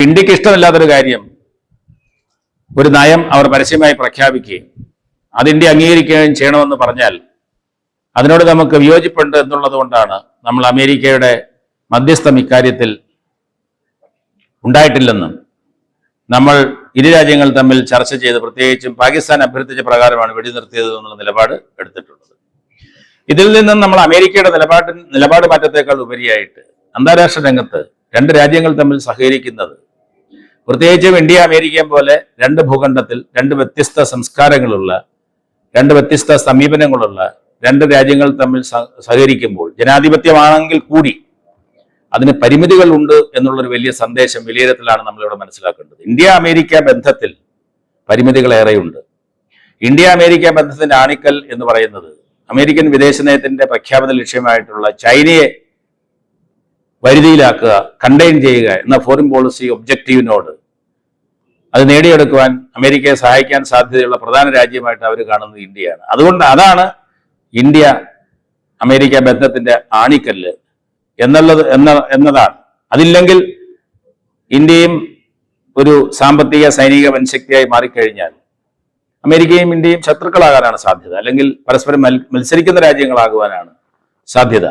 ഇന്ത്യക്ക് ഇഷ്ടമില്ലാത്തൊരു കാര്യം ഒരു നയം അവർ പരസ്യമായി പ്രഖ്യാപിക്കുകയും അത് ഇന്ത്യ അംഗീകരിക്കുകയും ചെയ്യണമെന്ന് പറഞ്ഞാൽ അതിനോട് നമുക്ക് വിയോജിപ്പുണ്ട് എന്നുള്ളത് കൊണ്ടാണ് നമ്മൾ അമേരിക്കയുടെ മധ്യസ്ഥം ഇക്കാര്യത്തിൽ ഉണ്ടായിട്ടില്ലെന്നും നമ്മൾ ഇരു രാജ്യങ്ങൾ തമ്മിൽ ചർച്ച ചെയ്ത് പ്രത്യേകിച്ചും പാകിസ്ഥാൻ അഭ്യർത്ഥിച്ച പ്രകാരമാണ് വെടിനിർത്തിയത് എന്നുള്ള നിലപാട് എടുത്തിട്ടുള്ളത്. ഇതിൽ നിന്നും നമ്മൾ അമേരിക്കയുടെ നിലപാട് മാറ്റത്തേക്കാൾ ഉപരിയായിട്ട് അന്താരാഷ്ട്ര രംഗത്ത് രണ്ട് രാജ്യങ്ങൾ തമ്മിൽ സഹകരിക്കുന്നത്, പ്രത്യേകിച്ചും ഇന്ത്യ അമേരിക്കയും പോലെ രണ്ട് ഭൂഖണ്ഡത്തിൽ രണ്ട് വ്യത്യസ്ത സംസ്കാരങ്ങളുള്ള, രണ്ട് വ്യത്യസ്ത സമീപനങ്ങളുള്ള രണ്ട് രാജ്യങ്ങൾ തമ്മിൽ സഹകരിക്കുമ്പോൾ ജനാധിപത്യമാണെങ്കിൽ കൂടി അതിന് പരിമിതികൾ ഉണ്ട് എന്നുള്ളൊരു വലിയ സന്ദേശം വിലയിരുത്തലാണ് നമ്മളിവിടെ മനസ്സിലാക്കേണ്ടത്. ഇന്ത്യ അമേരിക്ക ബന്ധത്തിൽ പരിമിതികൾ ഏറെയുണ്ട്. ഇന്ത്യ അമേരിക്ക ബന്ധത്തിന്റെ ആണിക്കൽ എന്ന് പറയുന്നത് അമേരിക്കൻ വിദേശ നയത്തിന്റെ പ്രഖ്യാപന ലക്ഷ്യമായിട്ടുള്ള ചൈനയെ വരുതിയിലാക്കുക, കണ്ടെയ്ൻ ചെയ്യുക എന്ന ഫോറിൻ പോളിസി ഒബ്ജക്റ്റീവിനോട് അത് നേടിയെടുക്കുവാൻ അമേരിക്കയെ സഹായിക്കാൻ സാധ്യതയുള്ള പ്രധാന രാജ്യമായിട്ട് അവർ കാണുന്നത് ഇന്ത്യയാണ്. അതുകൊണ്ട് അതാണ് ഇന്ത്യ അമേരിക്ക ബന്ധത്തിന്റെ ആണിക്കല്ല് എന്നതാണ്. അതില്ലെങ്കിൽ ഇന്ത്യയും ഒരു സാമ്പത്തിക സൈനിക വൻശക്തിയായി മാറിക്കഴിഞ്ഞാൽ അമേരിക്കയും ഇന്ത്യയും ശത്രുക്കളാകാനാണ് സാധ്യത, അല്ലെങ്കിൽ പരസ്പരം മത്സരിക്കുന്ന രാജ്യങ്ങളാകുവാനാണ് സാധ്യത.